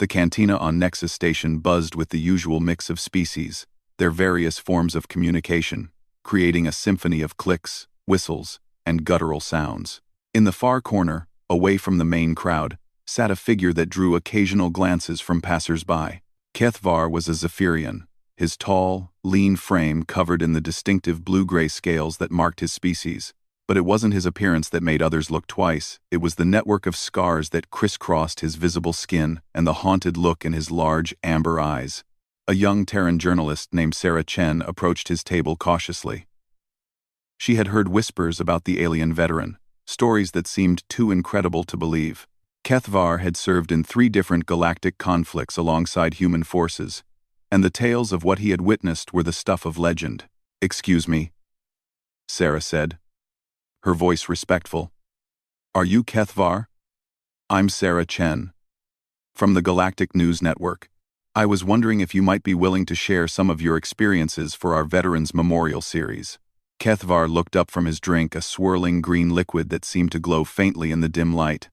The cantina on Nexus Station buzzed with the usual mix of species, their various forms of communication, creating a symphony of clicks, whistles, and guttural sounds. In the far corner, away from the main crowd, sat a figure that drew occasional glances from passers-by. HFY was a Zephyrian, his tall, lean frame covered in the distinctive blue-gray scales that marked his species. But it wasn't his appearance that made others look twice, it was the network of scars that crisscrossed his visible skin and the haunted look in his large, amber eyes. A young Terran journalist named Sarah Chen approached his table cautiously. She had heard whispers about the alien veteran, stories that seemed too incredible to believe. HFY had served in 3 different galactic conflicts alongside human forces, and the tales of what he had witnessed were the stuff of legend. "Excuse me," Sarah said, her voice respectful. "Are you HFY?" "I'm Sarah Chen, from the Galactic News Network. I was wondering if you might be willing to share some of your experiences for our Veterans Memorial Series." HFY looked up from his drink, a swirling green liquid that seemed to glow faintly in the dim light.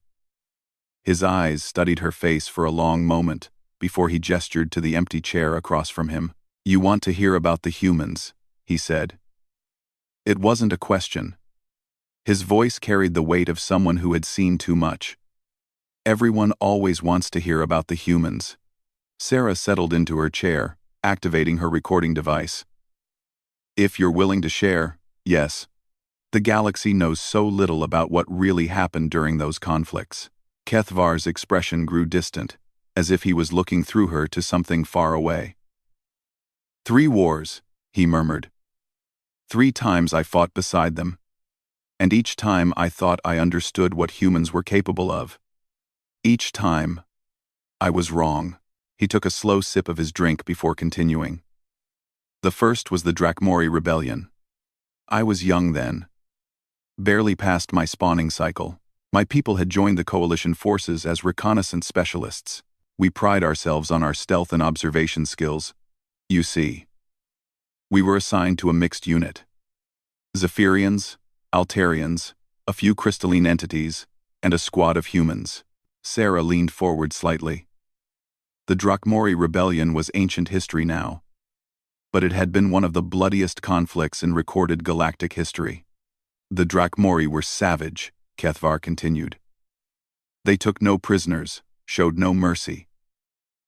His eyes studied her face for a long moment, before he gestured to the empty chair across from him. "You want to hear about the humans," he said. It wasn't a question. His voice carried the weight of someone who had seen too much. "Everyone always wants to hear about the humans." Sarah settled into her chair, activating her recording device. "If you're willing to share, yes. The galaxy knows so little about what really happened during those conflicts." HFY's expression grew distant, as if he was looking through her to something far away. "3 wars," he murmured. 3 times I fought beside them. And each time I thought I understood what humans were capable of. Each time, I was wrong." He took a slow sip of his drink before continuing. "The first was the Drakmori Rebellion. I was young then, barely past my spawning cycle. My people had joined the Coalition forces as reconnaissance specialists. We pride ourselves on our stealth and observation skills. You see, we were assigned to a mixed unit. Zephyrians, Altarians, a few crystalline entities, and a squad of humans." Sarah leaned forward slightly. The Drakmori Rebellion was ancient history now, but it had been one of the bloodiest conflicts in recorded galactic history. "The Drakmori were savage," HFY continued. "They took no prisoners, showed no mercy.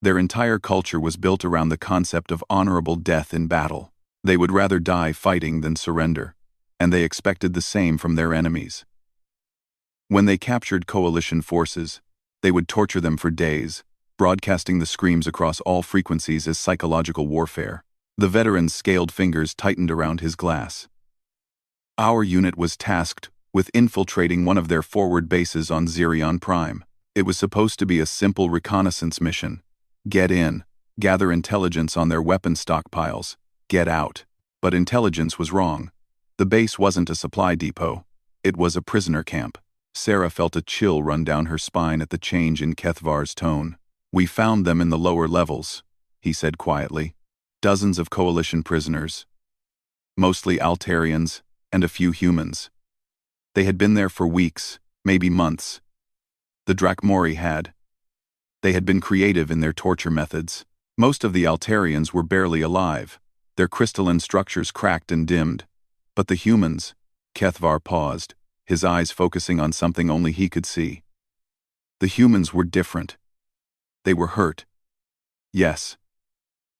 Their entire culture was built around the concept of honorable death in battle. They would rather die fighting than surrender, and they expected the same from their enemies. When they captured Coalition forces, they would torture them for days, broadcasting the screams across all frequencies as psychological warfare." The veteran's scaled fingers tightened around his glass. "Our unit was tasked with infiltrating one of their forward bases on Zirion Prime. It was supposed to be a simple reconnaissance mission. Get in, gather intelligence on their weapon stockpiles, get out. But intelligence was wrong. The base wasn't a supply depot. It was a prisoner camp." Sarah felt a chill run down her spine at the change in HFY's tone. "We found them in the lower levels," he said quietly. "Dozens of Coalition prisoners, mostly Altarians and a few humans. They had been there for weeks, maybe months. The Drakmori had. They had been creative in their torture methods. Most of the Altarians were barely alive, their crystalline structures cracked and dimmed. But the humans," HFY paused, his eyes focusing on something only he could see. "The humans were different. They were hurt. Yes,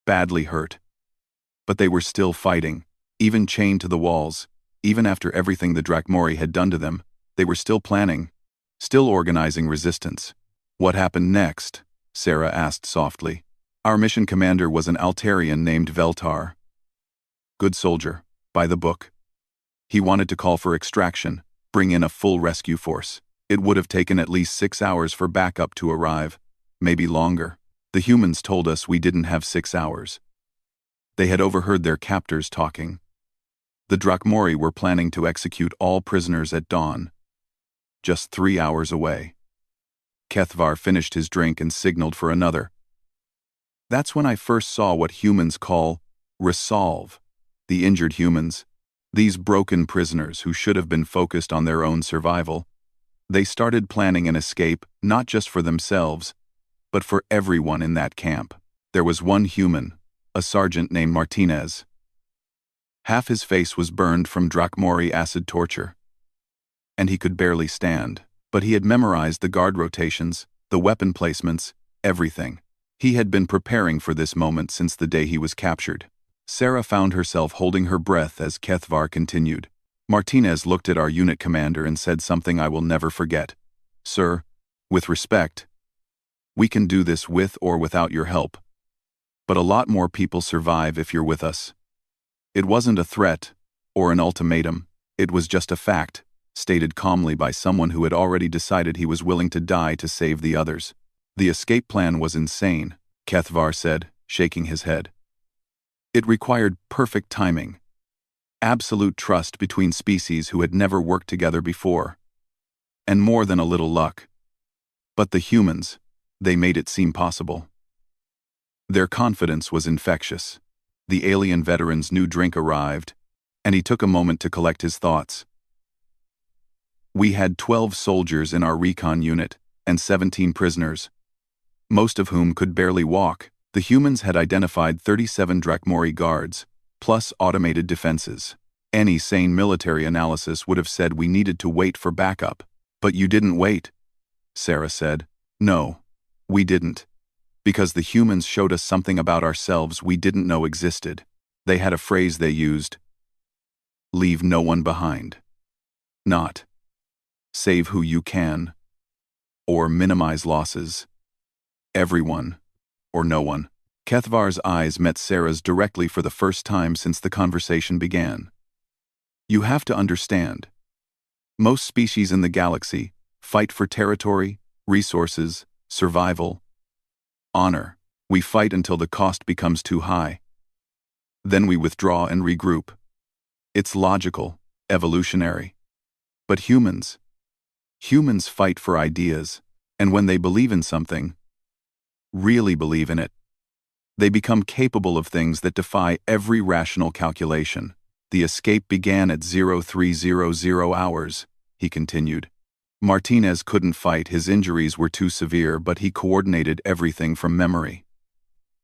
badly hurt. But they were still fighting, even chained to the walls. Even after everything the Drakmori had done to them, they were still planning, still organizing resistance." "What happened next?" Sarah asked softly. "Our mission commander was an Altarian named Veltar. Good soldier, by the book. He wanted to call for extraction, bring in a full rescue force. It would have taken at least 6 hours for backup to arrive, maybe longer. The humans told us we didn't have 6 hours. They had overheard their captors talking. The Drakmori were planning to execute all prisoners at dawn, just 3 hours away." HFY finished his drink and signaled for another. "That's when I first saw what humans call resolve, the injured humans. These broken prisoners who should have been focused on their own survival. They started planning an escape not just for themselves, but for everyone in that camp. There was one human, a sergeant named Martinez. Half his face was burned from Drachmori acid torture, and he could barely stand. But he had memorized the guard rotations, the weapon placements, everything. He had been preparing for this moment since the day he was captured. Sarah found herself holding her breath as Kethvar continued. Martinez looked at our unit commander and said something I will never forget. "Sir, with respect, we can do this with or without your help. But a lot more people survive if you're with us." It wasn't a threat or an ultimatum, it was just a fact, stated calmly by someone who had already decided he was willing to die to save the others. The escape plan was insane, Kethvar said, shaking his head. It required perfect timing, absolute trust between species who had never worked together before, and more than a little luck. But the humans, they made it seem possible. Their confidence was infectious. The alien veteran's new drink arrived, and he took a moment to collect his thoughts. We had 12 soldiers in our recon unit, and 17 prisoners, most of whom could barely walk. The humans had identified 37 Drachmori guards, plus automated defenses. Any sane military analysis would have said we needed to wait for backup. But you didn't wait, Sarah said. No, we didn't. Because the humans showed us something about ourselves we didn't know existed. They had a phrase they used. Leave no one behind. Not save who you can, or minimize losses. Everyone, or no one. Kethvar's eyes met Sarah's directly for the first time since the conversation began. You have to understand. Most species in the galaxy fight for territory, resources, survival, honor. We fight until the cost becomes too high. Then we withdraw and regroup. It's logical, evolutionary. But humans fight for ideas, and when they believe in something, really believe in it, they become capable of things that defy every rational calculation. The escape began at 0300 hours, he continued. Martinez couldn't fight, his injuries were too severe, but he coordinated everything from memory.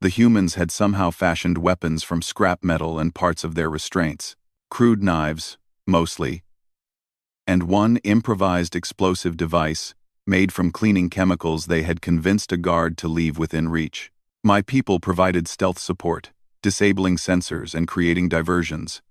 The humans had somehow fashioned weapons from scrap metal and parts of their restraints, crude knives, mostly, and one improvised explosive device made from cleaning chemicals they had convinced a guard to leave within reach. My people provided stealth support, disabling sensors and creating diversions.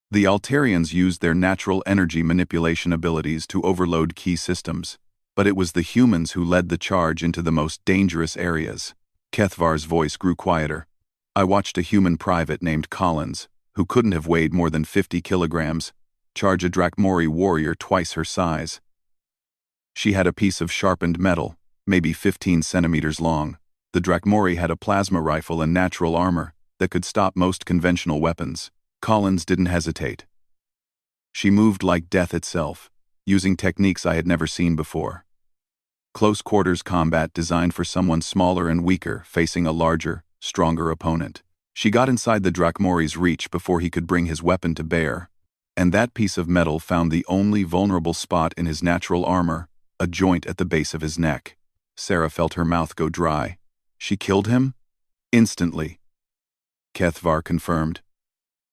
The Altarians used their natural energy manipulation abilities to overload key systems, but it was the humans who led the charge into the most dangerous areas. Kethvar's voice grew quieter. I watched a human private named Collins, who couldn't have weighed more than 50 kilograms, charge a Drachmori warrior twice her size. She had a piece of sharpened metal, maybe 15 centimeters long. The Drachmori had a plasma rifle and natural armor that could stop most conventional weapons. Collins didn't hesitate. She moved like death itself, using techniques I had never seen before. Close quarters combat designed for someone smaller and weaker facing a larger, stronger opponent. She got inside the Drachmori's reach before he could bring his weapon to bear, and that piece of metal found the only vulnerable spot in his natural armor, a joint at the base of his neck. Sarah felt her mouth go dry. She killed him? Instantly, Kethvar confirmed.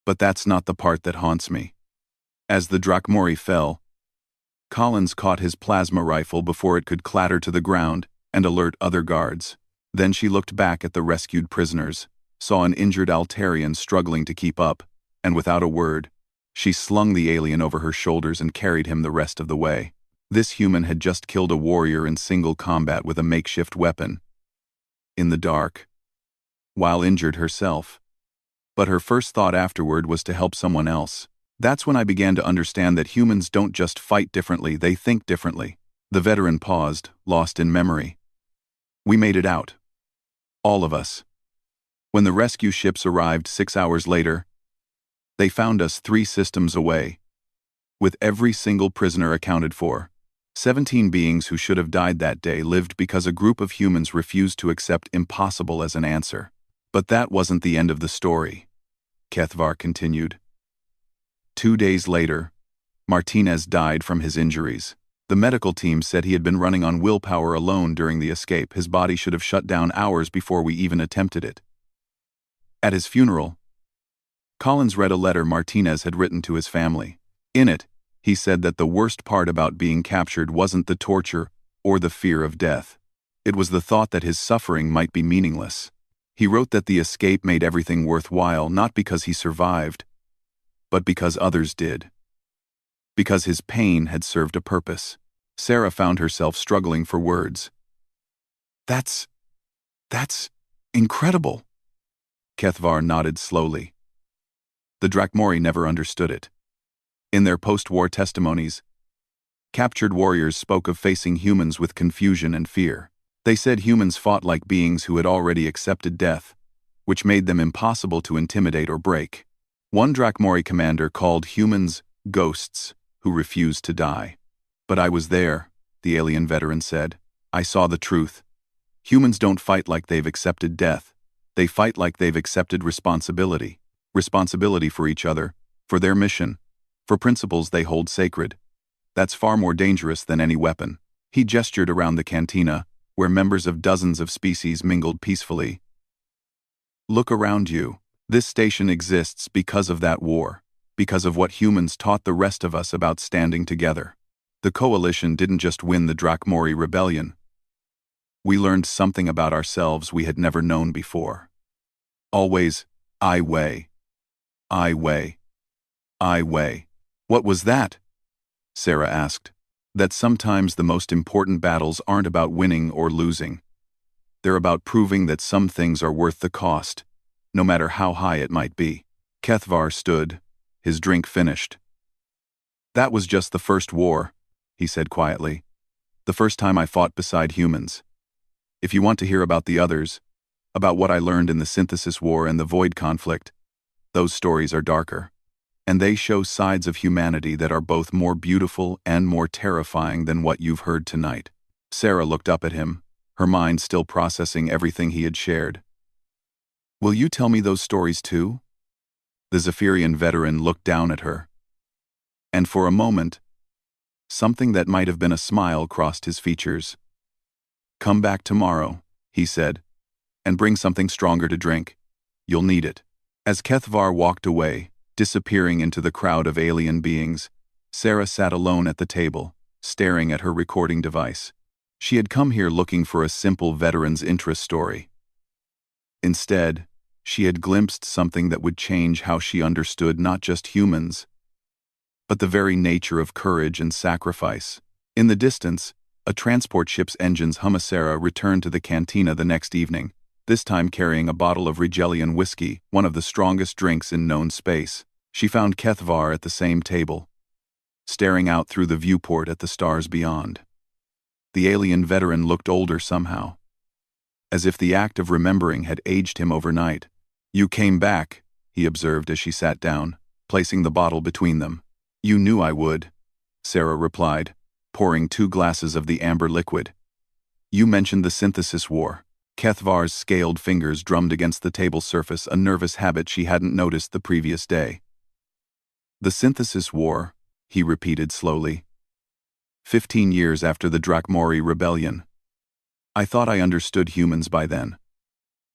But that's not the part that haunts me. As the Drachmori fell, Collins caught his plasma rifle before it could clatter to the ground and alert other guards. Then she looked back at the rescued prisoners, saw an injured Altarian struggling to keep up, and without a word, she slung the alien over her shoulders and carried him the rest of the way. This human had just killed a warrior in single combat with a makeshift weapon, in the dark, while injured herself. But her first thought afterward was to help someone else. That's when I began to understand that humans don't just fight differently, they think differently. The veteran paused, lost in memory. We made it out. All of us. When the rescue ships arrived 6 hours later, they found us 3 systems away, with every single prisoner accounted for. 17 beings who should have died that day lived because a group of humans refused to accept impossible as an answer. But that wasn't the end of the story, Kethvar continued. 2 days later, Martinez died from his injuries. The medical team said he had been running on willpower alone during the escape. His body should have shut down hours before we even attempted it. At his funeral, Collins read a letter Martinez had written to his family. In it, he said that the worst part about being captured wasn't the torture or the fear of death. It was the thought that his suffering might be meaningless. He wrote that the escape made everything worthwhile not because he survived, but because others did. Because his pain had served a purpose. Sarah found herself struggling for words. That's incredible. Kethvar nodded slowly. The Drakmori never understood it. In their post-war testimonies, captured warriors spoke of facing humans with confusion and fear. They said humans fought like beings who had already accepted death, which made them impossible to intimidate or break. One Drakmori commander called humans ghosts who refused to die. But I was there, the alien veteran said. I saw the truth. Humans don't fight like they've accepted death. They fight like they've accepted responsibility. Responsibility for each other, for their mission, for principles they hold sacred. That's far more dangerous than any weapon. He gestured around the cantina, where members of dozens of species mingled peacefully. Look around you. This station exists because of that war, because of what humans taught the rest of us about standing together. The coalition didn't just win the Drakmori rebellion. We learned something about ourselves we had never known before. Always, I weigh. I weigh. I weigh. What was that? Sarah asked. That sometimes the most important battles aren't about winning or losing. They're about proving that some things are worth the cost, no matter how high it might be. Kethvar stood, his drink finished. That was just the first war, he said quietly. The first time I fought beside humans. If you want to hear about the others, about what I learned in the Synthesis War and the Void conflict, those stories are darker. And they show sides of humanity that are both more beautiful and more terrifying than what you've heard tonight. Sarah looked up at him, her mind still processing everything he had shared. Will you tell me those stories too? The Zephyrian veteran looked down at her. And for a moment, something that might have been a smile crossed his features. Come back tomorrow, he said, and bring something stronger to drink. You'll need it. As Kethvar walked away, disappearing into the crowd of alien beings, Sarah sat alone at the table, staring at her recording device. She had come here looking for a simple veteran's interest story. Instead, she had glimpsed something that would change how she understood not just humans, but the very nature of courage and sacrifice. In the distance, a transport ship's engine's Humasara returned to the cantina the next evening, this time carrying a bottle of Rigelian whiskey, one of the strongest drinks in known space. She found Kethvar at the same table, staring out through the viewport at the stars beyond. The alien veteran looked older somehow, as if the act of remembering had aged him overnight. You came back, he observed as she sat down, placing the bottle between them. You knew I would, Sarah replied, pouring 2 glasses of the amber liquid. You mentioned the Synthesis War. Kethvar's scaled fingers drummed against the table surface, a nervous habit she hadn't noticed the previous day. The Synthesis War, he repeated slowly. 15 years after the Drakmori rebellion. I thought I understood humans by then.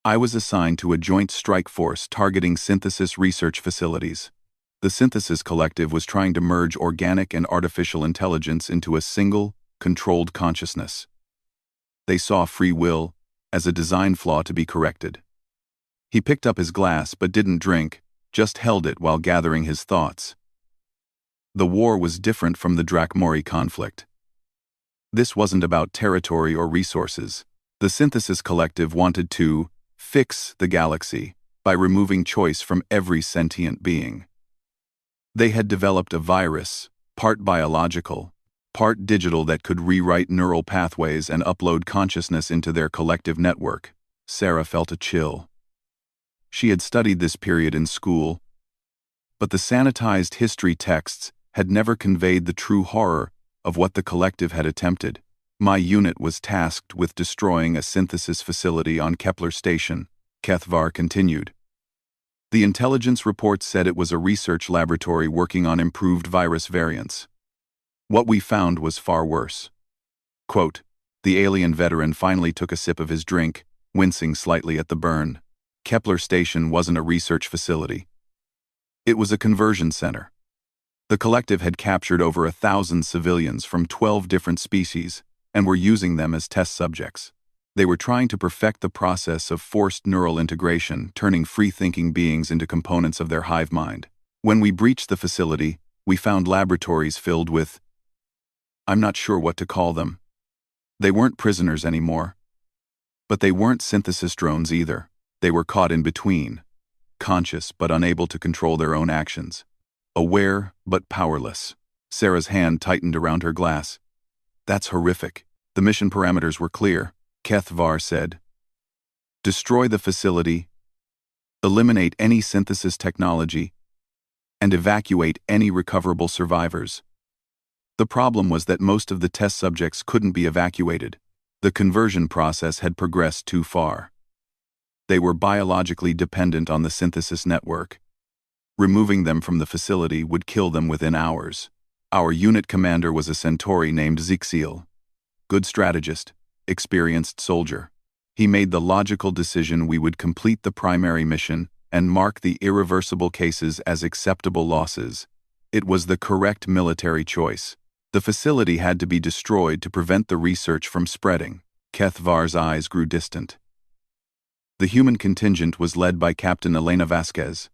I was assigned to a joint strike force targeting synthesis research facilities. The Synthesis Collective was trying to merge organic and artificial intelligence into a single, controlled consciousness. They saw free will as a design flaw to be corrected. He picked up his glass but didn't drink, just held it while gathering his thoughts. The war was different from the Drakmori conflict. This wasn't about territory or resources. The Synthesis Collective wanted to fix the galaxy by removing choice from every sentient being. They had developed a virus, part biological, part digital, that could rewrite neural pathways and upload consciousness into their collective network. Sarah felt a chill. She had studied this period in school, but the sanitized history texts had never conveyed the true horror of what the collective had attempted. My unit was tasked with destroying a synthesis facility on Kepler Station, Kethvar continued. The intelligence report said it was a research laboratory working on improved virus variants. What we found was far worse. Quote, the alien veteran finally took a sip of his drink, wincing slightly at the burn. Kepler Station wasn't a research facility. It was a conversion center. The collective had captured over 1,000 civilians from 12 different species and were using them as test subjects. They were trying to perfect the process of forced neural integration, turning free-thinking beings into components of their hive mind. When we breached the facility, we found laboratories filled with, I'm not sure what to call them. They weren't prisoners anymore. But they weren't synthesis drones either. They were caught in between, conscious but unable to control their own actions. Aware but powerless. Sarah's hand tightened around her glass. That's horrific. The mission parameters were clear, HFY said. Destroy the facility, eliminate any synthesis technology, and evacuate any recoverable survivors. The problem was that most of the test subjects couldn't be evacuated. The conversion process had progressed too far. They were biologically dependent on the synthesis network. Removing them from the facility would kill them within hours. Our unit commander was a Centauri named Zixiel. Good strategist, experienced soldier. He made the logical decision we would complete the primary mission and mark the irreversible cases as acceptable losses. It was the correct military choice. The facility had to be destroyed to prevent the research from spreading. HFY's eyes grew distant. The human contingent was led by Captain Elena Vasquez.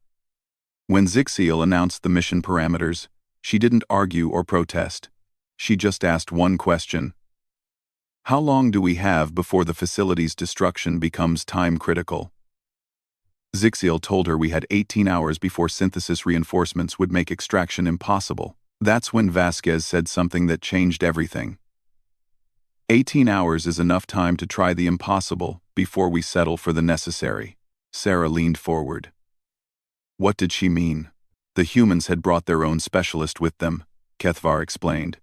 When Zixiel announced the mission parameters, she didn't argue or protest. She just asked one question. How long do we have before the facility's destruction becomes time-critical? Zixiel told her we had 18 hours before synthesis reinforcements would make extraction impossible. That's when Vasquez said something that changed everything. 18 hours is enough time to try the impossible before we settle for the necessary. Sarah leaned forward. What did she mean? The humans had brought their own specialist with them, HFY explained.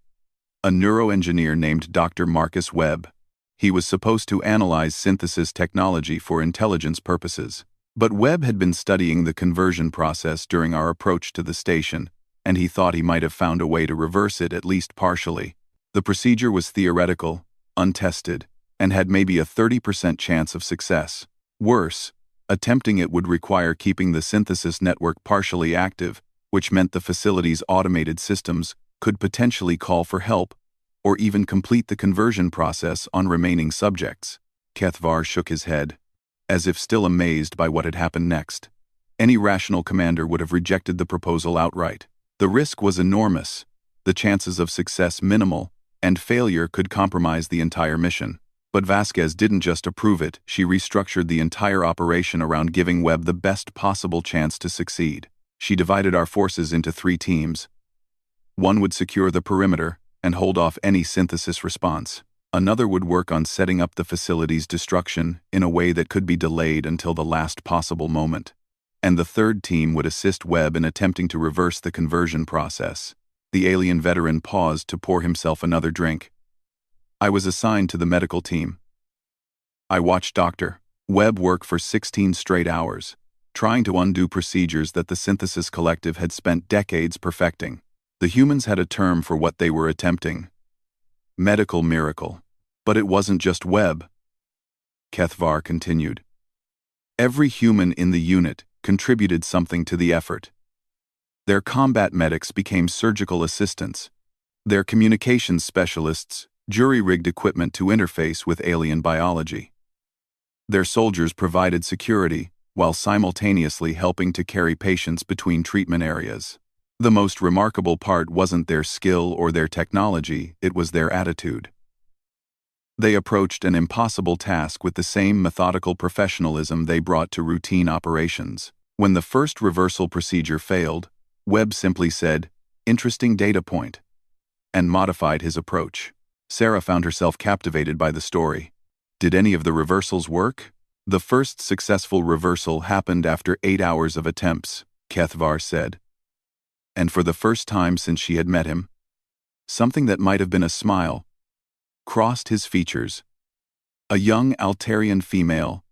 A neuroengineer named Dr. Marcus Webb. He was supposed to analyze synthesis technology for intelligence purposes. But Webb had been studying the conversion process during our approach to the station, and he thought he might have found a way to reverse it at least partially. The procedure was theoretical, untested, and had maybe a 30% chance of success. Worse, attempting it would require keeping the synthesis network partially active, which meant the facility's automated systems could potentially call for help or even complete the conversion process on remaining subjects. HFY shook his head, as if still amazed by what had happened next. Any rational commander would have rejected the proposal outright. The risk was enormous, the chances of success minimal, and failure could compromise the entire mission. But Vasquez didn't just approve it, she restructured the entire operation around giving Webb the best possible chance to succeed. She divided our forces into 3 teams. One would secure the perimeter and hold off any synthesis response. Another would work on setting up the facility's destruction in a way that could be delayed until the last possible moment. And the third team would assist Webb in attempting to reverse the conversion process. The alien veteran paused to pour himself another drink. I was assigned to the medical team. I watched Dr. Webb work for 16 straight hours, trying to undo procedures that the synthesis collective had spent decades perfecting. The humans had a term for what they were attempting. Medical miracle. But it wasn't just Webb. HFY continued. Every human in the unit contributed something to the effort. Their combat medics became surgical assistants. Their communications specialists jury-rigged equipment to interface with alien biology. Their soldiers provided security while simultaneously helping to carry patients between treatment areas. The most remarkable part wasn't their skill or their technology, it was their attitude. They approached an impossible task with the same methodical professionalism they brought to routine operations. When the first reversal procedure failed, Webb simply said, "Interesting data point," and modified his approach. Sarah found herself captivated by the story. Did any of the reversals work? The first successful reversal happened after 8 hours of attempts, HFY said. And for the first time since she had met him, something that might have been a smile crossed his features. A young Altarian female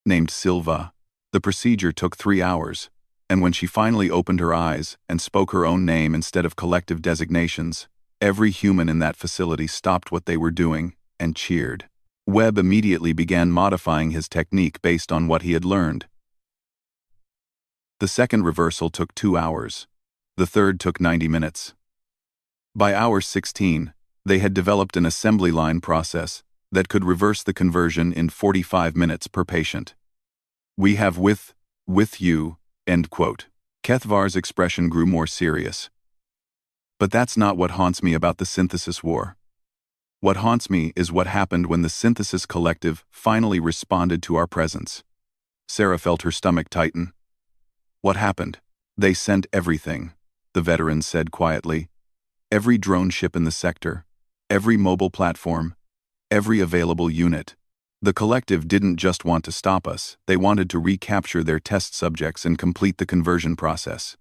named Silva. The procedure took 3 hours, and when she finally opened her eyes and spoke her own name instead of collective designations, Every human in that facility stopped what they were doing and cheered. Webb immediately began modifying his technique based on what he had learned. The second reversal took 2 hours. The third took 90 minutes. By hour 16, they had developed an assembly line process that could reverse the conversion in 45 minutes per patient. "We have with you," end quote. Kethvar's expression grew more serious. "But that's not what haunts me about the Synthesis War. What haunts me is what happened when the Synthesis Collective finally responded to our presence." Sarah felt her stomach tighten. "What happened?" "They sent everything," the veteran said quietly. "Every drone ship in the sector, every mobile platform, every available unit. The Collective didn't just want to stop us, they wanted to recapture their test subjects and complete the conversion process.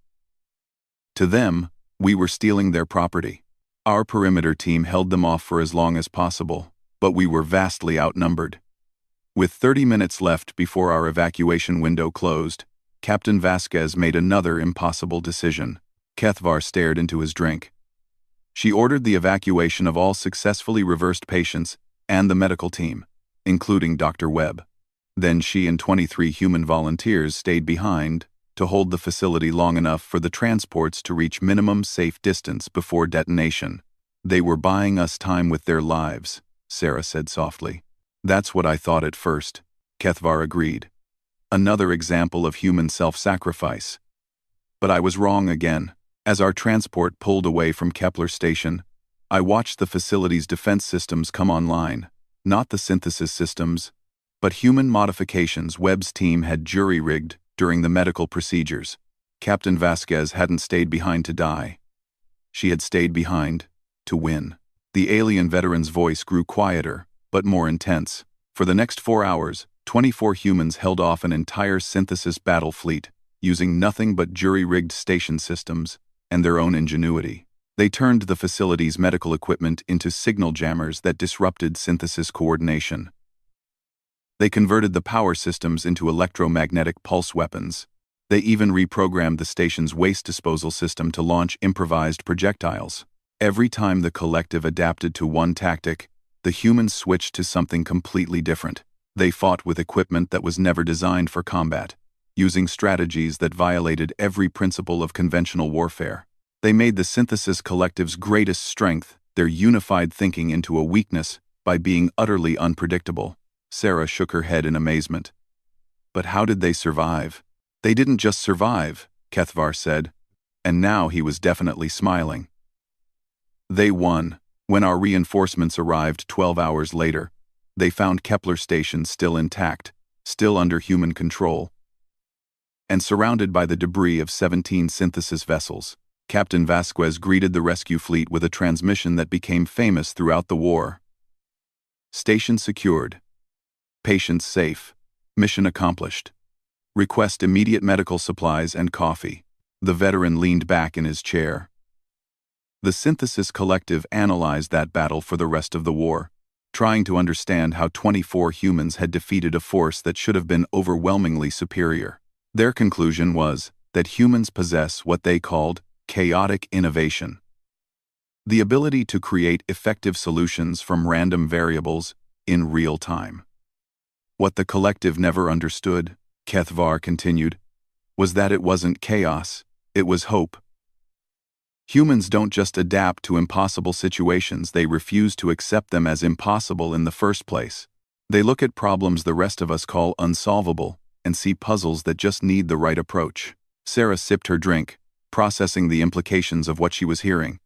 To them, we were stealing their property. Our perimeter team held them off for as long as possible, but we were vastly outnumbered. With 30 minutes left before our evacuation window closed, Captain Vasquez made another impossible decision." Kethvar stared into his drink. "She ordered the evacuation of all successfully reversed patients and the medical team, including Dr. Webb. Then she and 23 human volunteers stayed behind to hold the facility long enough for the transports to reach minimum safe distance before detonation. They were buying us time with their lives," Sarah said softly. "That's what I thought at first," Kethvar agreed. "Another example of human self-sacrifice. But I was wrong again. As our transport pulled away from Kepler Station, I watched the facility's defense systems come online, not the synthesis systems, but human modifications Webb's team had jury-rigged during the medical procedures. Captain Vasquez hadn't stayed behind to die. She had stayed behind to win." The alien veteran's voice grew quieter, but more intense. For the next 4 hours, 24 humans held off an entire synthesis battle fleet, using nothing but jury-rigged station systems and their own ingenuity. They turned the facility's medical equipment into signal jammers that disrupted synthesis coordination. They converted the power systems into electromagnetic pulse weapons. They even reprogrammed the station's waste disposal system to launch improvised projectiles. Every time the Collective adapted to one tactic, the humans switched to something completely different. They fought with equipment that was never designed for combat, using strategies that violated every principle of conventional warfare. They made the Synthesis Collective's greatest strength, their unified thinking, into a weakness by being utterly unpredictable. Sarah shook her head in amazement. "But how did they survive?" "They didn't just survive," Kethvar said, and now he was definitely smiling. "They won. When our reinforcements arrived 12 hours later, they found Kepler Station still intact, still under human control, and surrounded by the debris of 17 synthesis vessels. Captain Vasquez greeted the rescue fleet with a transmission that became famous throughout the war. Station secured. Patients safe. Mission accomplished. Request immediate medical supplies and coffee." The veteran leaned back in his chair. The Synthesis Collective analyzed that battle for the rest of the war, trying to understand how 24 humans had defeated a force that should have been overwhelmingly superior. Their conclusion was that humans possess what they called chaotic innovation. The ability to create effective solutions from random variables in real time. What the Collective never understood, Kethvar continued, was that it wasn't chaos, it was hope. Humans don't just adapt to impossible situations, they refuse to accept them as impossible in the first place. They look at problems the rest of us call unsolvable and see puzzles that just need the right approach. Sarah sipped her drink, processing the implications of what she was hearing.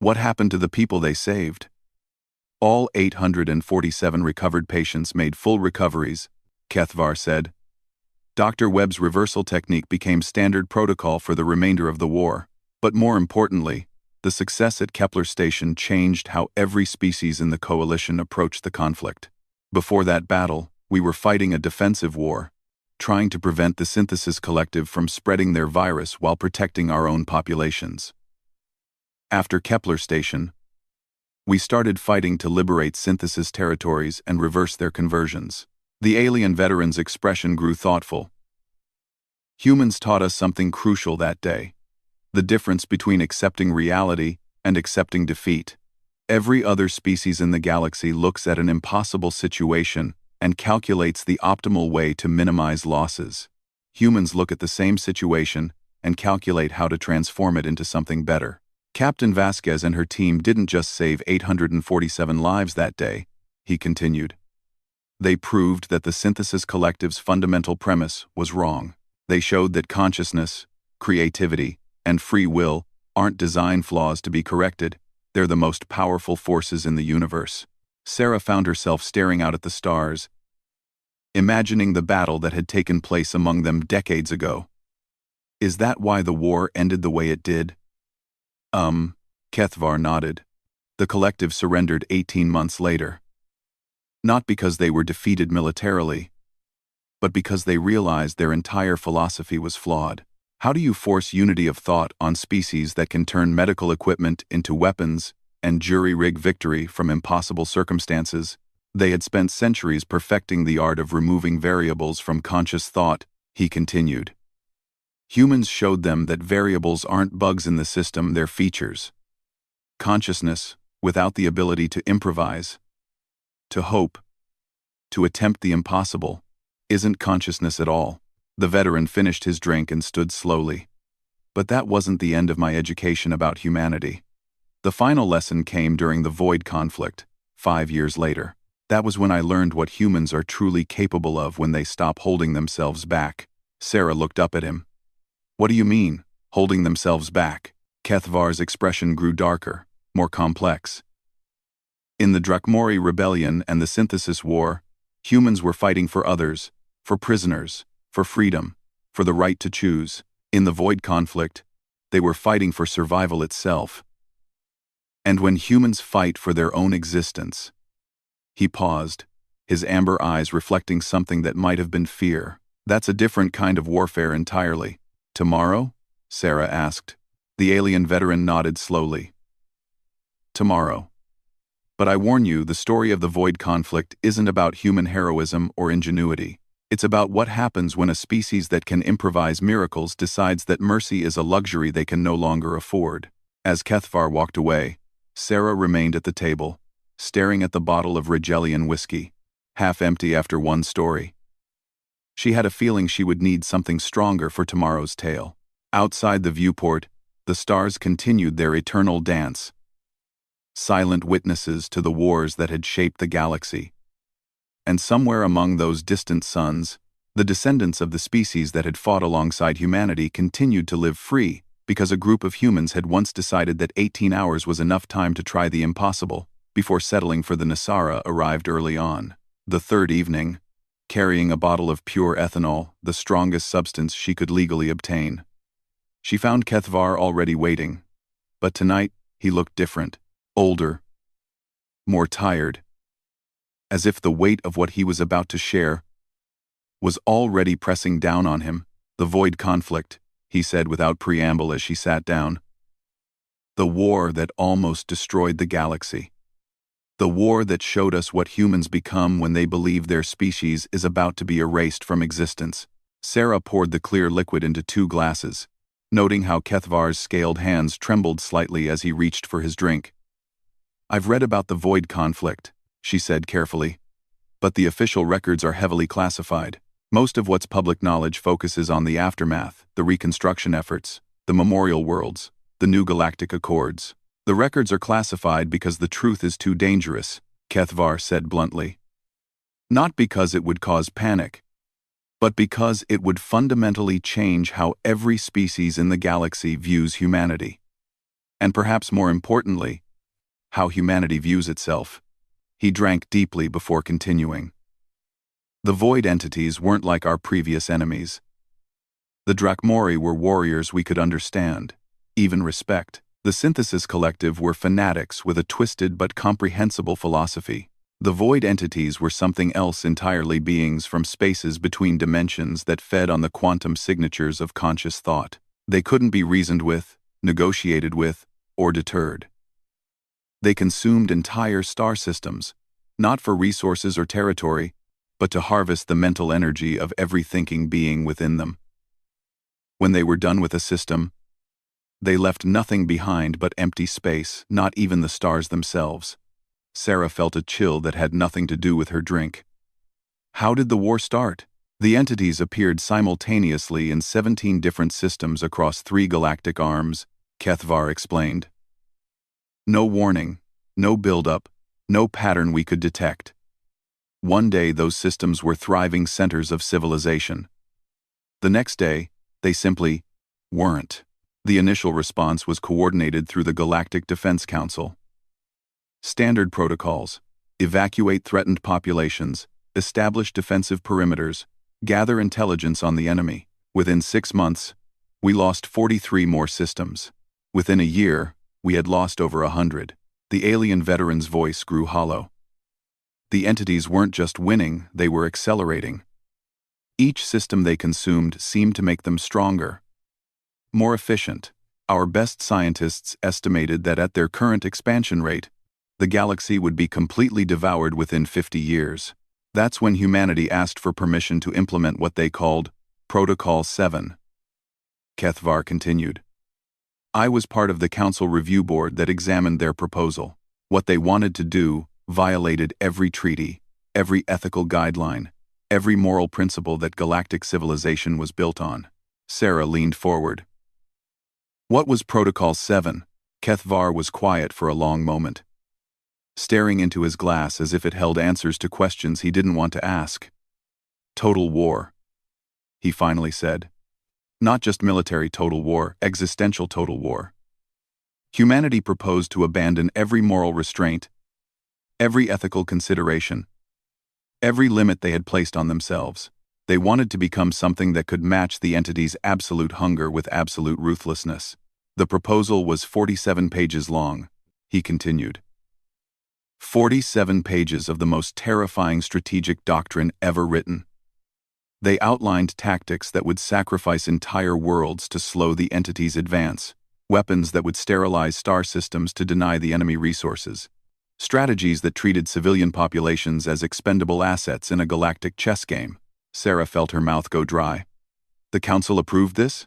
"What happened to the people they saved?" "All 847 recovered patients made full recoveries," Kethvar said. "Dr. Webb's reversal technique became standard protocol for the remainder of the war. But more importantly, the success at Kepler Station changed how every species in the coalition approached the conflict. Before that battle, we were fighting a defensive war, trying to prevent the Synthesis Collective from spreading their virus while protecting our own populations. After Kepler Station, we started fighting to liberate synthesis territories and reverse their conversions." The alien veteran's expression grew thoughtful. "Humans taught us something crucial that day. The difference between accepting reality and accepting defeat. Every other species in the galaxy looks at an impossible situation and calculates the optimal way to minimize losses. Humans look at the same situation and calculate how to transform it into something better. Captain Vasquez and her team didn't just save 847 lives that day, he continued. They proved that the Synthesis Collective's fundamental premise was wrong. They showed that consciousness, creativity, and free will aren't design flaws to be corrected. They're the most powerful forces in the universe. Sarah found herself staring out at the stars, imagining the battle that had taken place among them decades ago. Is that why the war ended the way it did? Kethvar nodded. The collective surrendered 18 months later. Not because they were defeated militarily, but because they realized their entire philosophy was flawed. How do you force unity of thought on species that can turn medical equipment into weapons and jury-rig victory from impossible circumstances? They had spent centuries perfecting the art of removing variables from conscious thought, he continued. Humans showed them that variables aren't bugs in the system, they're features. Consciousness, without the ability to improvise, to hope, to attempt the impossible, isn't consciousness at all. The veteran finished his drink and stood slowly. But that wasn't the end of my education about humanity. The final lesson came during the Void conflict, 5 years later. That was when I learned what humans are truly capable of when they stop holding themselves back. Sarah looked up at him. What do you mean, holding themselves back? Kethvar's expression grew darker, more complex. In the Drakmori Rebellion and the Synthesis War, humans were fighting for others, for prisoners, for freedom, for the right to choose. In the Void conflict, they were fighting for survival itself. And when humans fight for their own existence... He paused, his amber eyes reflecting something that might have been fear. That's a different kind of warfare entirely. Tomorrow? Sarah asked. The alien veteran nodded slowly. Tomorrow. But I warn you, the story of the Void conflict isn't about human heroism or ingenuity. It's about what happens when a species that can improvise miracles decides that mercy is a luxury they can no longer afford. As Kethvar walked away, Sarah remained at the table, staring at the bottle of Rigelian whiskey, half empty after one story. She had a feeling she would need something stronger for tomorrow's tale. Outside the viewport, the stars continued their eternal dance, silent witnesses to the wars that had shaped the galaxy. And somewhere among those distant suns, the descendants of the species that had fought alongside humanity continued to live free, because a group of humans had once decided that 18 hours was enough time to try the impossible, before settling for the Nasara arrived early on. The third evening, carrying a bottle of pure ethanol, the strongest substance she could legally obtain. She found Kethvar already waiting, but tonight he looked different, older, more tired, as if the weight of what he was about to share was already pressing down on him. The Void conflict, he said without preamble as she sat down. The war that almost destroyed the galaxy. The war that showed us what humans become when they believe their species is about to be erased from existence. Sarah poured the clear liquid into 2 glasses, noting how Kethvar's scaled hands trembled slightly as he reached for his drink. I've read about the Void conflict, she said carefully, but the official records are heavily classified. Most of what's public knowledge focuses on the aftermath, the reconstruction efforts, the memorial worlds, the new galactic accords. The records are classified because the truth is too dangerous, Kethvar said bluntly. Not because it would cause panic, but because it would fundamentally change how every species in the galaxy views humanity. And perhaps more importantly, how humanity views itself. He drank deeply before continuing. The Void entities weren't like our previous enemies. The Drakmori were warriors we could understand, even respect. The Synthesis Collective were fanatics with a twisted but comprehensible philosophy. The Void entities were something else entirely, beings from spaces between dimensions that fed on the quantum signatures of conscious thought. They couldn't be reasoned with, negotiated with, or deterred. They consumed entire star systems, not for resources or territory, but to harvest the mental energy of every thinking being within them. When they were done with a system, They left nothing behind but empty space, not even the stars themselves. Sarah felt a chill that had nothing to do with her drink. How did the war start? The entities appeared simultaneously in 17 different systems across 3 galactic arms, Kethvar explained. No warning, no build-up, no pattern we could detect. One day those systems were thriving centers of civilization. The next day, they simply weren't. The initial response was coordinated through the Galactic Defense Council. Standard protocols: evacuate threatened populations, establish defensive perimeters, gather intelligence on the enemy. Within 6 months, we lost 43 more systems. Within a year, we had lost over 100. The alien veteran's voice grew hollow. The entities weren't just winning, they were accelerating. Each system they consumed seemed to make them stronger, more efficient. Our best scientists estimated that at their current expansion rate, the galaxy would be completely devoured within 50 years. That's when humanity asked for permission to implement what they called Protocol 7. Kethvar continued. I was part of the Council Review Board that examined their proposal. What they wanted to do violated every treaty, every ethical guideline, every moral principle that galactic civilization was built on. Sarah leaned forward. What was Protocol 7? Kethvar was quiet for a long moment, staring into his glass as if it held answers to questions he didn't want to ask. Total war, he finally said. Not just military total war, existential total war. Humanity proposed to abandon every moral restraint, every ethical consideration, every limit they had placed on themselves. They wanted to become something that could match the entity's absolute hunger with absolute ruthlessness. The proposal was 47 pages long, he continued. 47 pages of the most terrifying strategic doctrine ever written. They outlined tactics that would sacrifice entire worlds to slow the entity's advance, weapons that would sterilize star systems to deny the enemy resources, strategies that treated civilian populations as expendable assets in a galactic chess game. Sarah felt her mouth go dry. The Council approved this?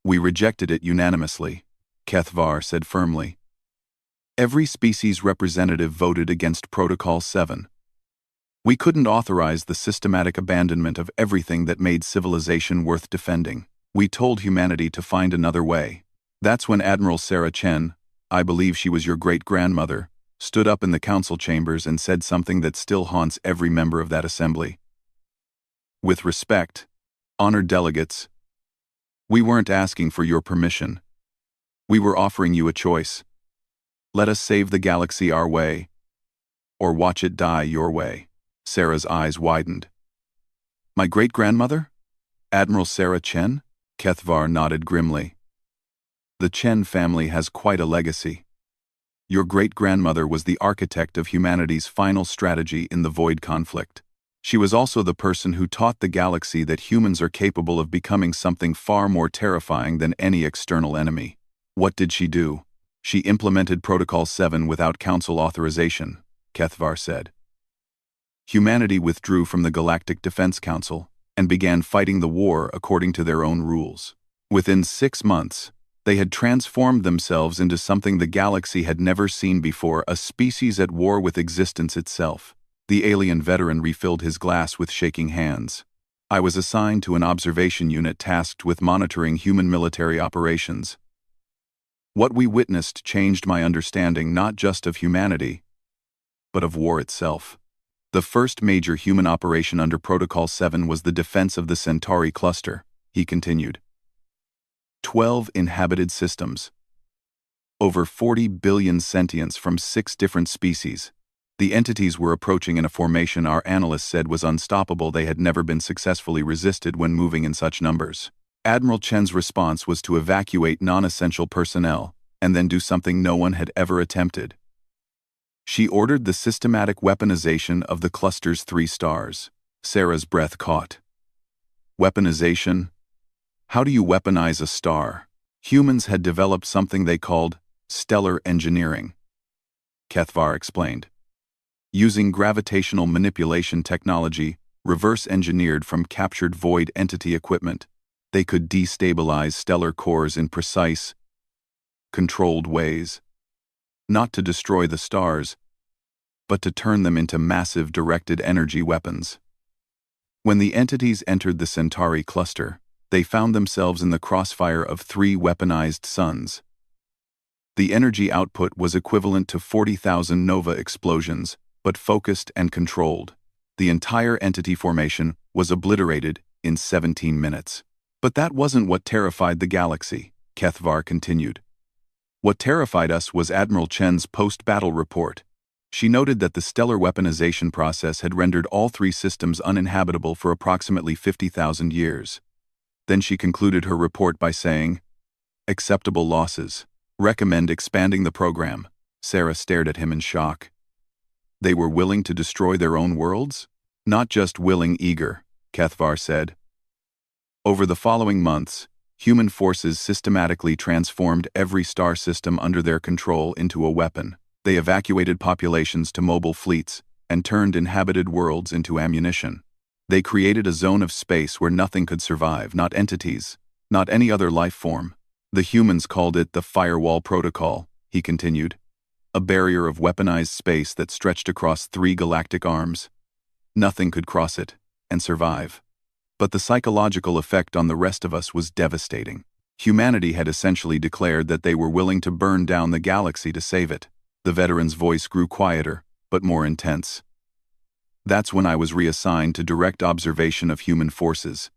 We rejected it unanimously, Kethvar said firmly. Every species representative voted against Protocol 7. We couldn't authorize the systematic abandonment of everything that made civilization worth defending. We told humanity to find another way. That's when Admiral Sarah Chen, I believe she was your great-grandmother, stood up in the council chambers and said something that still haunts every member of that assembly. With respect, honored delegates, we weren't asking for your permission. We were offering you a choice. Let us save the galaxy our way, or watch it die your way. Sarah's eyes widened. My great-grandmother? Admiral Sarah Chen? Kethvar nodded grimly. The Chen family has quite a legacy. Your great-grandmother was the architect of humanity's final strategy in the Void conflict. She was also the person who taught the galaxy that humans are capable of becoming something far more terrifying than any external enemy. What did she do? She implemented Protocol 7 without council authorization, Kethvar said. Humanity withdrew from the Galactic Defense Council and began fighting the war according to their own rules. Within 6 months, they had transformed themselves into something the galaxy had never seen before, a species at war with existence itself. The alien veteran refilled his glass with shaking hands. I was assigned to an observation unit tasked with monitoring human military operations. What we witnessed changed my understanding not just of humanity, but of war itself. The first major human operation under Protocol 7 was the defense of the Centauri cluster, he continued. 12 inhabited systems. Over 40 billion sentients from 6 different species. The entities were approaching in a formation our analysts said was unstoppable. They had never been successfully resisted when moving in such numbers. Admiral Chen's response was to evacuate non-essential personnel, and then do something no one had ever attempted. She ordered the systematic weaponization of the cluster's 3 stars. Sarah's breath caught. Weaponization? How do you weaponize a star? Humans had developed something they called stellar engineering, Kethvar explained. Using gravitational manipulation technology, reverse-engineered from captured void entity equipment, they could destabilize stellar cores in precise, controlled ways. Not to destroy the stars, but to turn them into massive directed energy weapons. When the entities entered the Centauri cluster, they found themselves in the crossfire of 3 weaponized suns. The energy output was equivalent to 40,000 nova explosions, but focused and controlled. The entire entity formation was obliterated in 17 minutes. But that wasn't what terrified the galaxy, Kethvar continued. What terrified us was Admiral Chen's post-battle report. She noted that the stellar weaponization process had rendered all 3 systems uninhabitable for approximately 50,000 years. Then she concluded her report by saying, "Acceptable losses. Recommend expanding the program." Sarah stared at him in shock. They were willing to destroy their own worlds? Not just willing, eager, Kethvar said. Over the following months, human forces systematically transformed every star system under their control into a weapon. They evacuated populations to mobile fleets and turned inhabited worlds into ammunition. They created a zone of space where nothing could survive, not entities, not any other life form. The humans called it the Firewall Protocol, he continued. A barrier of weaponized space that stretched across 3 galactic arms. Nothing could cross it and survive. But the psychological effect on the rest of us was devastating. Humanity had essentially declared that they were willing to burn down the galaxy to save it. The veteran's voice grew quieter, but more intense. That's when I was reassigned to direct observation of human forces.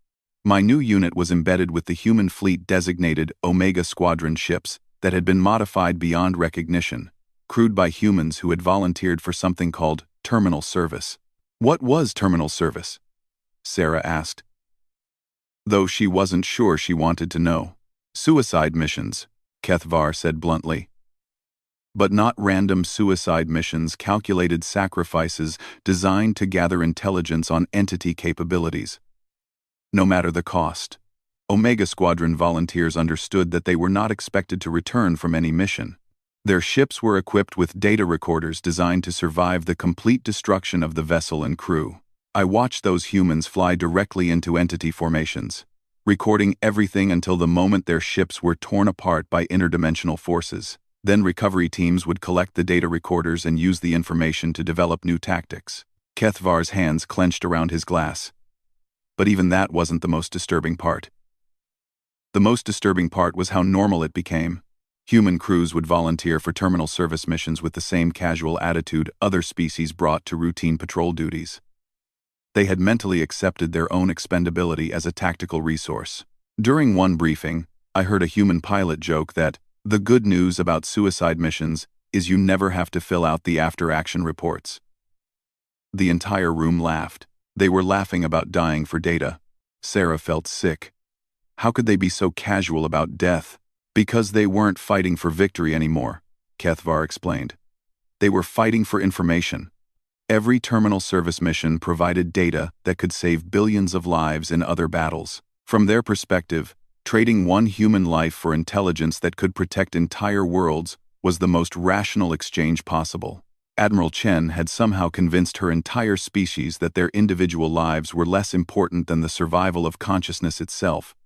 My new unit was embedded with the human fleet designated Omega Squadron ships that had been modified beyond recognition, crewed by humans who had volunteered for something called terminal service. What was terminal service? Sarah asked. Though she wasn't sure she wanted to know. Suicide missions, Kethvar said bluntly. But not random suicide missions, calculated sacrifices designed to gather intelligence on entity capabilities. No matter the cost, Omega Squadron volunteers understood that they were not expected to return from any mission. Their ships were equipped with data recorders designed to survive the complete destruction of the vessel and crew. I watched those humans fly directly into entity formations, recording everything until the moment their ships were torn apart by interdimensional forces. Then recovery teams would collect the data recorders and use the information to develop new tactics. Kethvar's hands clenched around his glass. But even that wasn't the most disturbing part. The most disturbing part was how normal it became. Human crews would volunteer for terminal service missions with the same casual attitude other species brought to routine patrol duties. They had mentally accepted their own expendability as a tactical resource. During one briefing, I heard a human pilot joke that, "The good news about suicide missions is you never have to fill out the after-action reports." The entire room laughed. They were laughing about dying for data. Sarah felt sick. How could they be so casual about death? Because they weren't fighting for victory anymore, Kethvar explained. They were fighting for information. Every terminal service mission provided data that could save billions of lives in other battles. From their perspective, trading one human life for intelligence that could protect entire worlds was the most rational exchange possible. Admiral Chen had somehow convinced her entire species that their individual lives were less important than the survival of consciousness itself.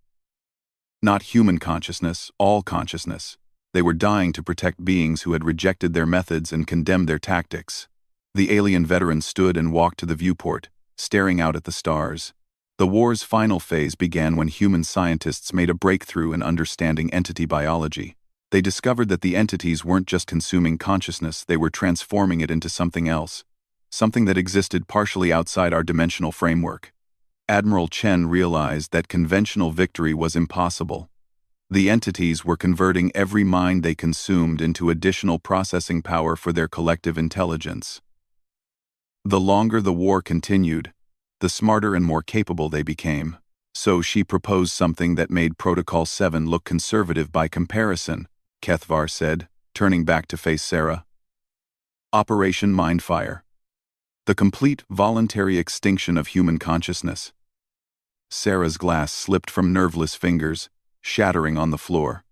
Not human consciousness, all consciousness. They were dying to protect beings who had rejected their methods and condemned their tactics. The alien veteran stood and walked to the viewport, staring out at the stars. The war's final phase began when human scientists made a breakthrough in understanding entity biology. They discovered that the entities weren't just consuming consciousness, they were transforming it into something else, something that existed partially outside our dimensional framework. Admiral Chen realized that conventional victory was impossible. The entities were converting every mind they consumed into additional processing power for their collective intelligence. The longer the war continued, the smarter and more capable they became. So she proposed something that made Protocol 7 look conservative by comparison, Kethvar said, turning back to face Sarah. Operation Mindfire. The complete voluntary extinction of human consciousness. Sarah's glass slipped from nerveless fingers, shattering on the floor.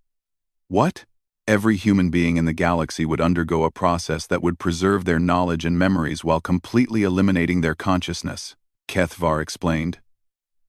What? Every human being in the galaxy would undergo a process that would preserve their knowledge and memories while completely eliminating their consciousness, Kethvar explained.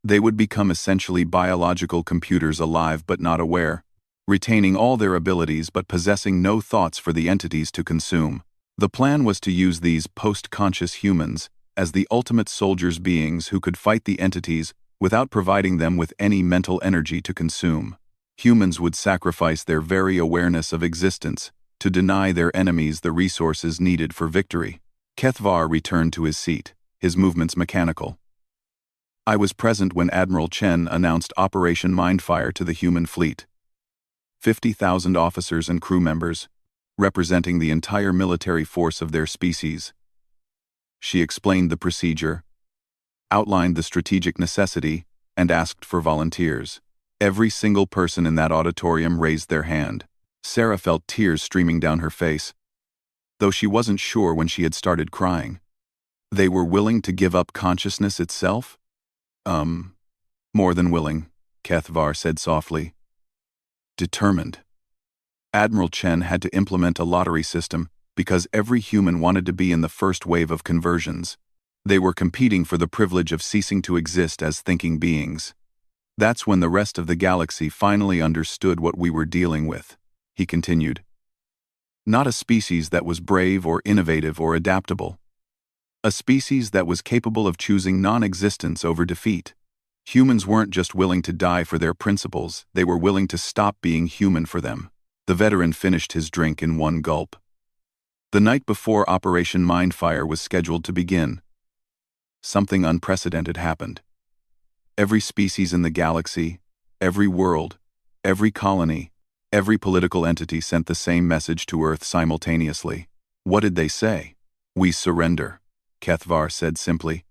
They would become essentially biological computers, alive but not aware. retaining all their abilities but possessing no thoughts for the entities to consume. The plan was to use these post-conscious humans as the ultimate soldiers, beings who could fight the entities without providing them with any mental energy to consume. Humans would sacrifice their very awareness of existence to deny their enemies the resources needed for victory. Kethvar returned to his seat, his movements mechanical. I was present when Admiral Chen announced Operation Mindfire to the human fleet. 50,000 officers and crew members, representing the entire military force of their species. She explained the procedure, outlined the strategic necessity, and asked for volunteers. Every single person in that auditorium raised their hand. Sarah felt tears streaming down her face, though she wasn't sure when she had started crying. They were willing to give up consciousness itself? More than willing, Kethvar said softly. Determined. Admiral Chen had to implement a lottery system because every human wanted to be in the first wave of conversions. They were competing for the privilege of ceasing to exist as thinking beings. That's when the rest of the galaxy finally understood what we were dealing with, he continued. Not a species that was brave or innovative or adaptable. A species that was capable of choosing non-existence over defeat. Humans weren't just willing to die for their principles, they were willing to stop being human for them. The veteran finished his drink in one gulp. The night before Operation Mindfire was scheduled to begin, something unprecedented happened. Every species in the galaxy, every world, every colony, every political entity sent the same message to Earth simultaneously. What did they say? We surrender, Kethvar said simply.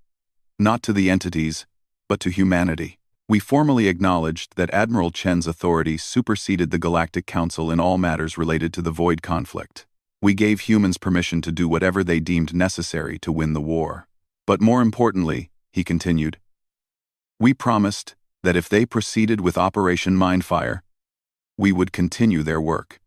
Not to the entities, but to humanity. We formally acknowledged that Admiral Chen's authority superseded the Galactic Council in all matters related to the Void conflict. We gave humans permission to do whatever they deemed necessary to win the war. But more importantly, he continued, we promised that if they proceeded with Operation Mindfire, we would continue their work.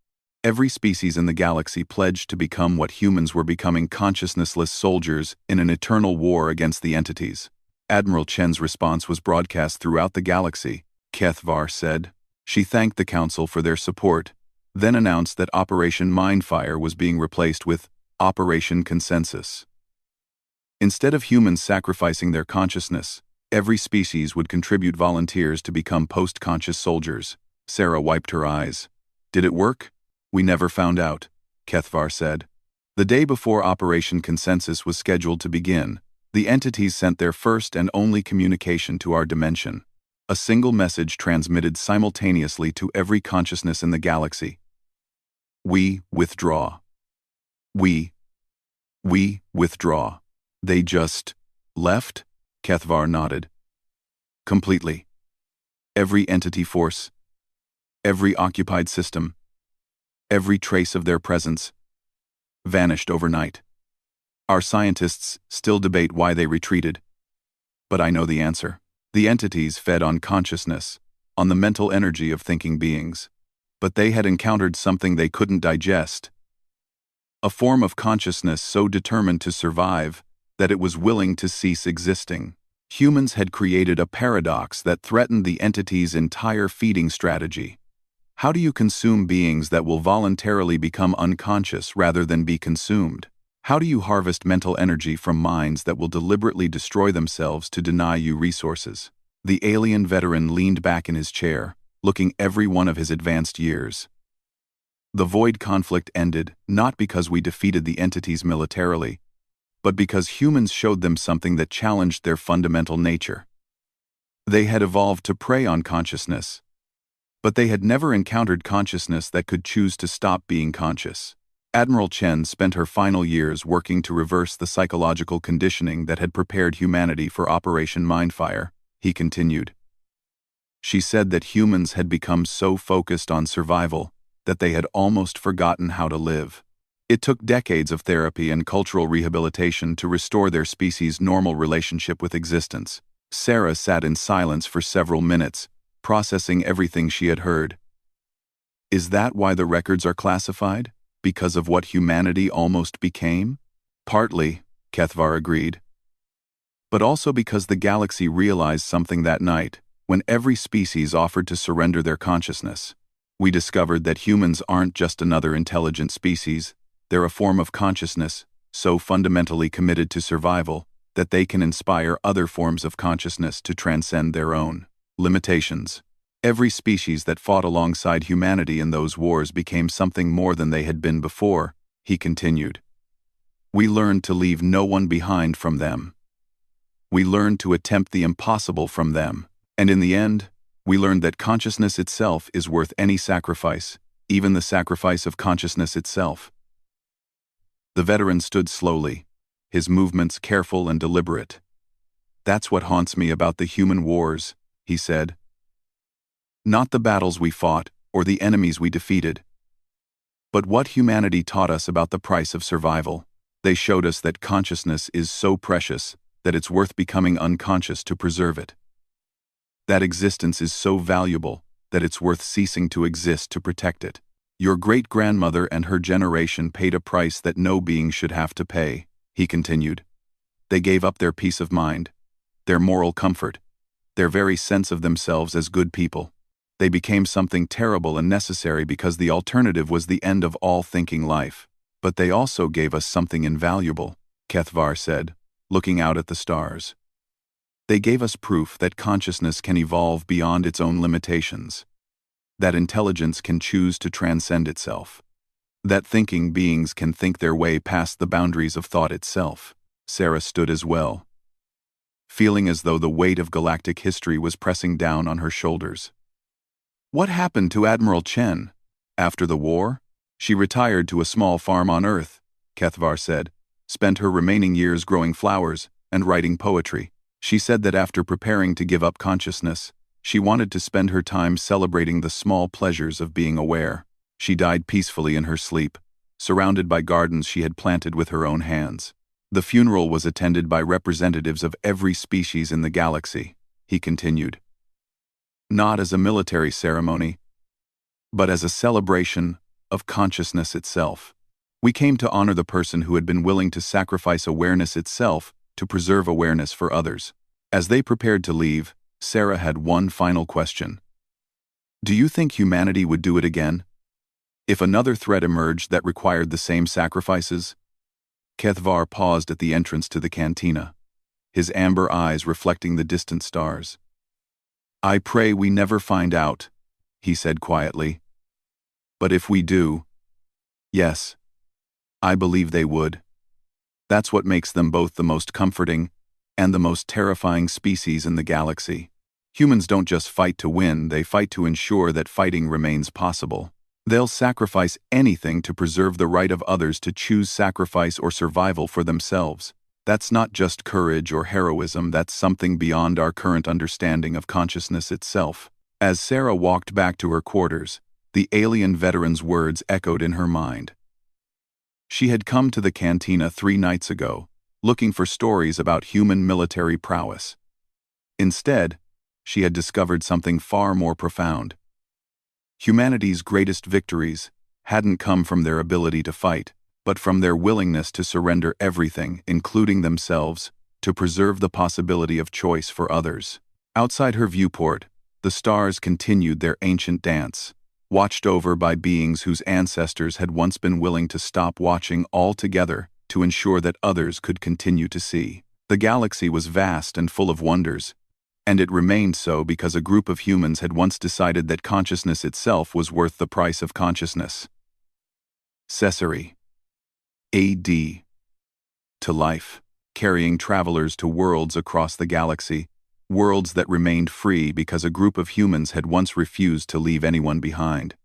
Every species in the galaxy pledged to become what humans were becoming, consciousnessless soldiers in an eternal war against the entities. Admiral Chen's response was broadcast throughout the galaxy, Kethvar said. She thanked the Council for their support, then announced that Operation Mindfire was being replaced with Operation Consensus. Instead of humans sacrificing their consciousness, every species would contribute volunteers to become post-conscious soldiers. Sarah wiped her eyes. Did it work? We never found out, Kethvar said. The day before Operation Consensus was scheduled to begin, the entities sent their first and only communication to our dimension. A single message transmitted simultaneously to every consciousness in the galaxy. We withdraw. We withdraw. They just left? Kethvar nodded. Completely. Every entity force, every occupied system, every trace of their presence, vanished overnight. Our scientists still debate why they retreated. But I know the answer. The entities fed on consciousness, on the mental energy of thinking beings. But they had encountered something they couldn't digest. A form of consciousness so determined to survive that it was willing to cease existing. Humans had created a paradox that threatened the entity's entire feeding strategy. How do you consume beings that will voluntarily become unconscious rather than be consumed? How do you harvest mental energy from minds that will deliberately destroy themselves to deny you resources? The alien veteran leaned back in his chair, looking every one of his advanced years. The Void conflict ended not because we defeated the entities militarily, but because humans showed them something that challenged their fundamental nature. They had evolved to prey on consciousness, but they had never encountered consciousness that could choose to stop being conscious. Admiral Chen spent her final years working to reverse the psychological conditioning that had prepared humanity for Operation Mindfire, he continued. She said that humans had become so focused on survival that they had almost forgotten how to live. It took decades of therapy and cultural rehabilitation to restore their species' normal relationship with existence. Sarah sat in silence for several minutes, processing everything she had heard. Is that why the records are classified? Because of what humanity almost became? Partly, Kethvar agreed. But also because the galaxy realized something that night, when every species offered to surrender their consciousness. We discovered that humans aren't just another intelligent species, they're a form of consciousness, so fundamentally committed to survival that they can inspire other forms of consciousness to transcend their own limitations. Every species that fought alongside humanity in those wars became something more than they had been before, he continued. We learned to leave no one behind from them. We learned to attempt the impossible from them, and in the end, we learned that consciousness itself is worth any sacrifice, even the sacrifice of consciousness itself. The veteran stood slowly, his movements careful and deliberate. That's what haunts me about the human wars, he said. Not the battles we fought or the enemies we defeated, but what humanity taught us about the price of survival. They showed us that consciousness is so precious that it's worth becoming unconscious to preserve it. That existence is so valuable that it's worth ceasing to exist to protect it. Your great-grandmother and her generation paid a price that no being should have to pay, he continued. They gave up their peace of mind, their moral comfort, their very sense of themselves as good people. They became something terrible and necessary because the alternative was the end of all thinking life. But they also gave us something invaluable, Kethvar said, looking out at the stars. They gave us proof that consciousness can evolve beyond its own limitations, that intelligence can choose to transcend itself, that thinking beings can think their way past the boundaries of thought itself. Sarah stood as well, feeling as though the weight of galactic history was pressing down on her shoulders. What happened to Admiral Chen? After the war? She retired to a small farm on Earth, Kethvar said, spent her remaining years growing flowers and writing poetry. She said that after preparing to give up consciousness, she wanted to spend her time celebrating the small pleasures of being aware. She died peacefully in her sleep, surrounded by gardens she had planted with her own hands. The funeral was attended by representatives of every species in the galaxy, he continued. Not as a military ceremony, but as a celebration of consciousness itself. We came to honor the person who had been willing to sacrifice awareness itself to preserve awareness for others. As they prepared to leave, Sarah had one final question. Do you think humanity would do it again? If another threat emerged that required the same sacrifices? Kethvar paused at the entrance to the cantina, his amber eyes reflecting the distant stars. I pray we never find out, he said quietly. But if we do, yes, I believe they would. That's what makes them both the most comforting and the most terrifying species in the galaxy. Humans don't just fight to win, they fight to ensure that fighting remains possible. They'll sacrifice anything to preserve the right of others to choose sacrifice or survival for themselves. That's not just courage or heroism, that's something beyond our current understanding of consciousness itself. As Sarah walked back to her quarters, the alien veteran's words echoed in her mind. She had come to the cantina 3 nights ago, looking for stories about human military prowess. Instead, she had discovered something far more profound. Humanity's greatest victories hadn't come from their ability to fight, but from their willingness to surrender everything, including themselves, to preserve the possibility of choice for others. Outside her viewport, the stars continued their ancient dance, watched over by beings whose ancestors had once been willing to stop watching altogether to ensure that others could continue to see. The galaxy was vast and full of wonders, and it remained so because a group of humans had once decided that consciousness itself was worth the price of consciousness. Caesarea A.D. To life, carrying travelers to worlds across the galaxy, worlds that remained free because a group of humans had once refused to leave anyone behind.